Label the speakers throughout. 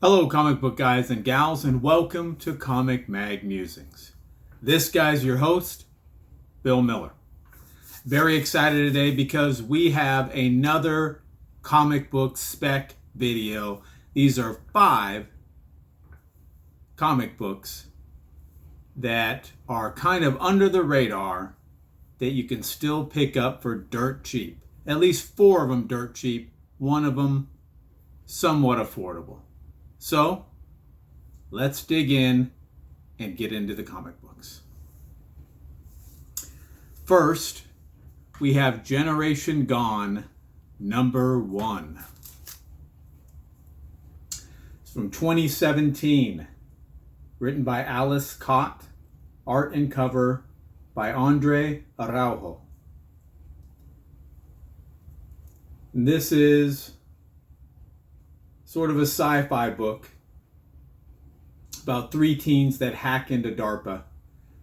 Speaker 1: Hello, comic book guys and gals, and welcome to Comic Mag Musings. This guy's your host, Bill Miller. Very excited today because we have another comic book spec video. These are 5 comic books that are kind of under the radar that you can still pick up for dirt cheap. At least 4 of them dirt cheap, 1 of them somewhat affordable. So, let's dig in and get into the comic books. First, we have Generation Gone, number 1. It's from 2017, written by Alice Cott, art and cover by Andre Araujo. And this is sort of a sci-fi book about 3 teens that hack into DARPA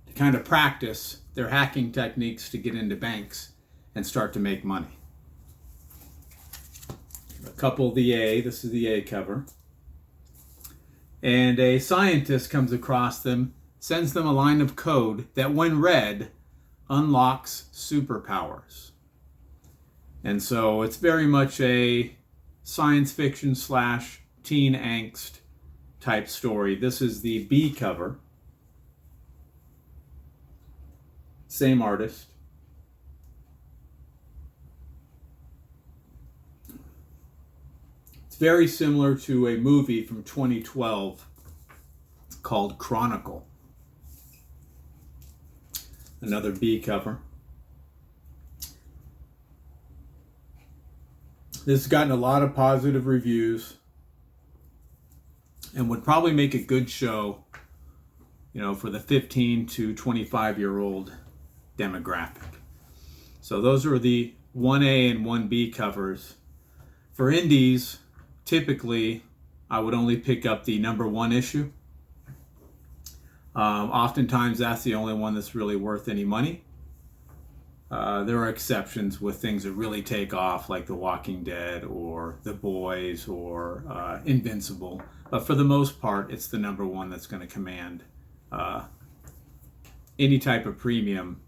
Speaker 1: to kind of practice their hacking techniques to get into banks and start to make money. A couple the A, this is the A cover. And a scientist comes across them, sends them a line of code that when read unlocks superpowers. And so it's very much a science fiction / teen angst type story. This is the B cover. Same artist. It's very similar to a movie from 2012 called Chronicle. Another B cover. This has gotten a lot of positive reviews and would probably make a good show, for the 15 to 25-year-old demographic. So those are the 1A and 1B covers. For indies, typically, I would only pick up the number 1 issue. Oftentimes, that's the only one that's really worth any money. There are exceptions with things that really take off, like The Walking Dead or The Boys or Invincible. But for the most part, it's the number 1 that's going to command any type of premium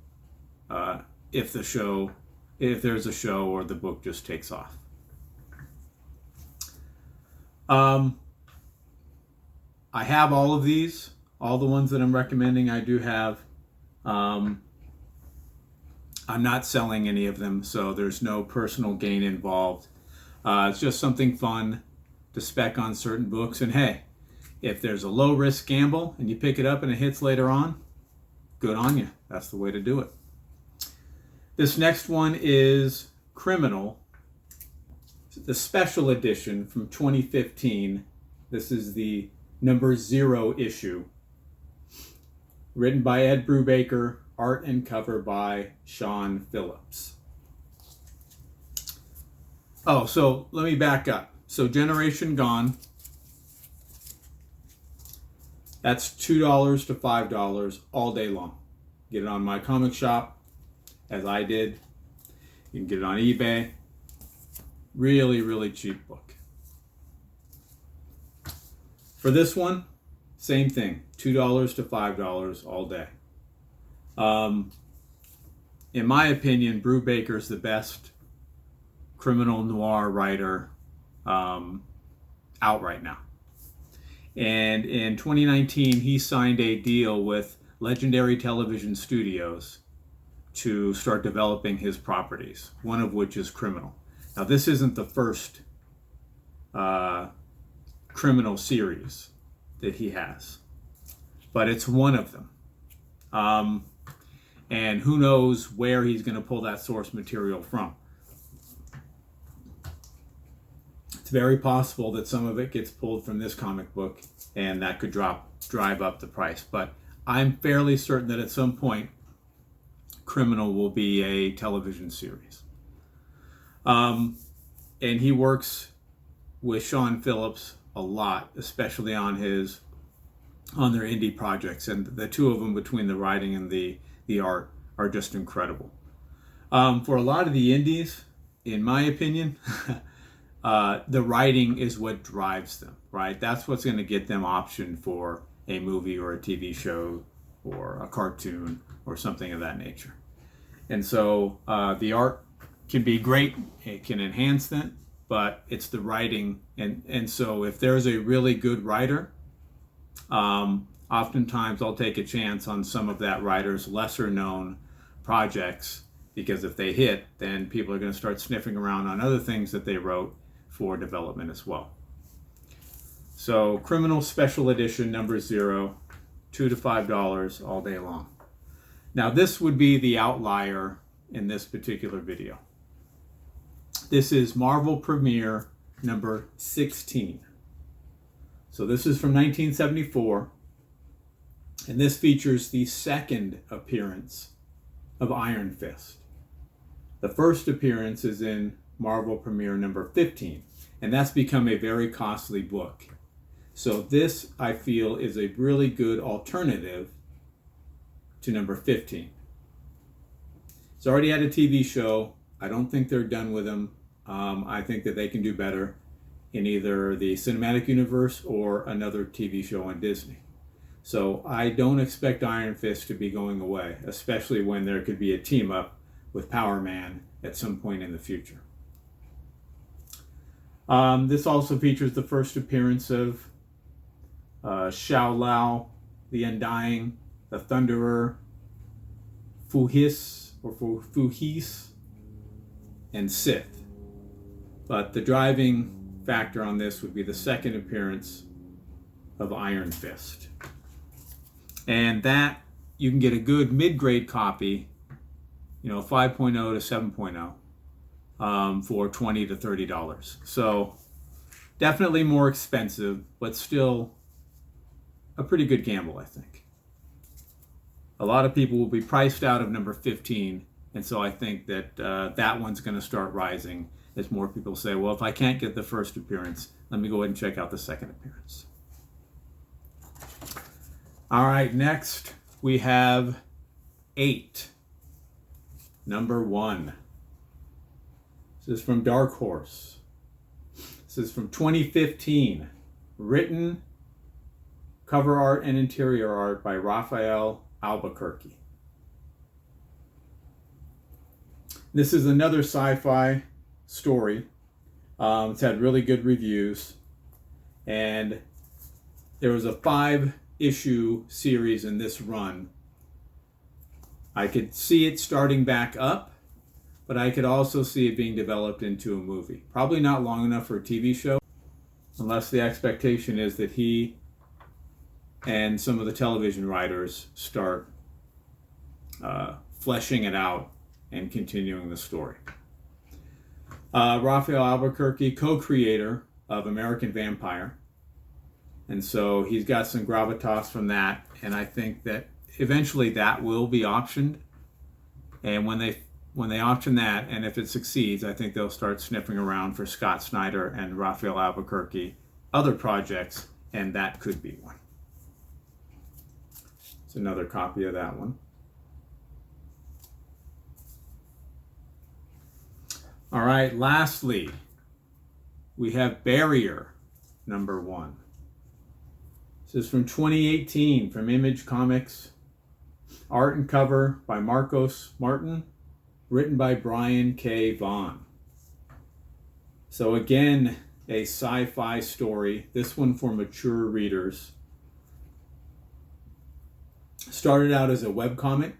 Speaker 1: if there's a show or the book just takes off. I have all of these, all the ones that I'm recommending. I do have. I'm not selling any of them, so there's no personal gain involved. It's just something fun to spec on certain books. And hey, if there's a low risk gamble and you pick it up and it hits later on, good on you. That's the way to do it. This next one is Criminal, the special edition from 2015. This is the number 0 issue, written by Ed Brubaker, art and cover by Sean Phillips. Oh, so let me back up. So Generation Gone, that's $2 to $5 all day long. Get it on my comic shop, as I did. You can get it on eBay. Really, really cheap book. For this one, same thing, $2 to $5 all day. In my opinion, Brubaker is the best criminal noir writer out right now. And in 2019, he signed a deal with Legendary Television Studios to start developing his properties, one of which is Criminal. Now, this isn't the first criminal series that he has, but it's one of them. And who knows where he's going to pull that source material from. It's very possible that some of it gets pulled from this comic book, and that could drive up the price. But I'm fairly certain that at some point, Criminal will be a television series. And he works with Sean Phillips a lot, especially on their indie projects, and the two of them, between the writing and the art, are just incredible. For a lot of the indies, in my opinion, the writing is what drives them, right? That's what's going to get them optioned for a movie or a TV show or a cartoon or something of that nature. And so the art can be great, it can enhance that, but it's the writing. And so if there's a really good writer, oftentimes I'll take a chance on some of that writer's lesser known projects, because if they hit, then people are going to start sniffing around on other things that they wrote for development as well. So Criminal Special Edition number 0, $2 to $5 all day long. Now this would be the outlier in this particular video. This is Marvel Premiere number 16. So this is from 1974, and this features the second appearance of Iron Fist. The first appearance is in Marvel Premiere number 15, and that's become a very costly book. So this, I feel, is a really good alternative to number 15. It's already had a TV show. I don't think they're done with them. I think that they can do better in either the cinematic universe or another TV show on Disney. So I don't expect Iron Fist to be going away, especially when there could be a team up with Power Man at some point in the future. This also features the first appearance of Xiao Lao, the Undying, the Thunderer, Fuhis, and Sith. But the driving factor on this would be the second appearance of Iron Fist. And that, you can get a good mid-grade copy, 5.0 to 7.0, for $20 to $30. So definitely more expensive, but still a pretty good gamble, I think. A lot of people will be priced out of number 15, and so I think that that one's going to start rising as more people say, well, if I can't get the first appearance, let me go ahead and check out the second appearance. All right, next we have 8, number 1. This is from Dark Horse. This is from 2015. Written, cover art, and interior art by Raphael Albuquerque. This is another sci-fi story. It's had really good reviews, and there was a 5-issue series in this run. I could see it starting back up, but I could also see it being developed into a movie. Probably not long enough for a TV show, unless the expectation is that he and some of the television writers start fleshing it out and continuing the story. Raphael Albuquerque, co-creator of American Vampire. And so he's got some gravitas from that, and I think that eventually that will be optioned. And when they option that, and if it succeeds, I think they'll start sniffing around for Scott Snyder and Raphael Albuquerque other projects, and that could be one. It's another copy of that one. All right, lastly, we have Barrier, number 1. This is from 2018 from Image Comics. Art and cover by Marcos Martin, written by Brian K. Vaughan. So again, a sci-fi story, this one for mature readers. Started out as a webcomic.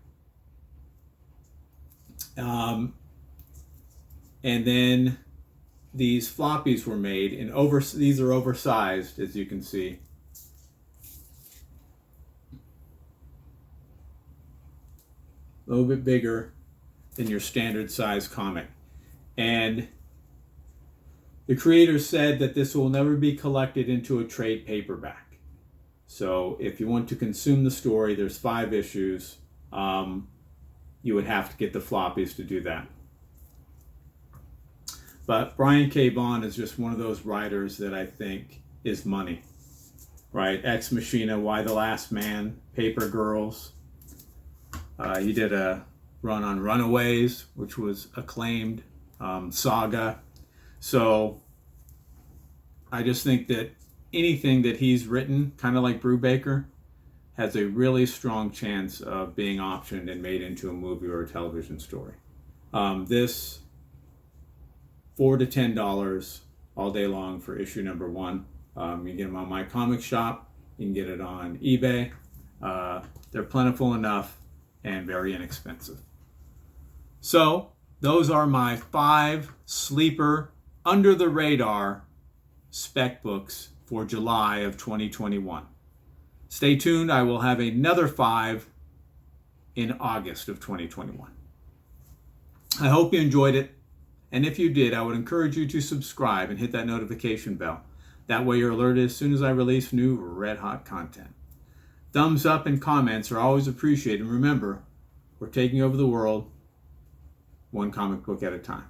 Speaker 1: And then these floppies were made, and these are oversized, as you can see. A little bit bigger than your standard size comic. And the creators said that this will never be collected into a trade paperback. So if you want to consume the story, there's 5 issues. You would have to get the floppies to do that. But Brian K. Vaughan is just one of those writers that I think is money, right? Ex Machina, Why the Last Man, Paper Girls. He did a run on Runaways, which was acclaimed, Saga. So I just think that anything that he's written, kind of like Brubaker, has a really strong chance of being optioned and made into a movie or a television story. This $4 to $10 all day long for issue number 1. You can get them on my comic shop. You can get it on eBay. They're plentiful enough and very inexpensive. So those are my 5 sleeper, under the radar spec books for July of 2021. Stay tuned. I will have another 5 in August of 2021. I hope you enjoyed it. And if you did, I would encourage you to subscribe and hit that notification bell. That way you're alerted as soon as I release new red hot content. Thumbs up and comments are always appreciated. And remember, we're taking over the world one comic book at a time.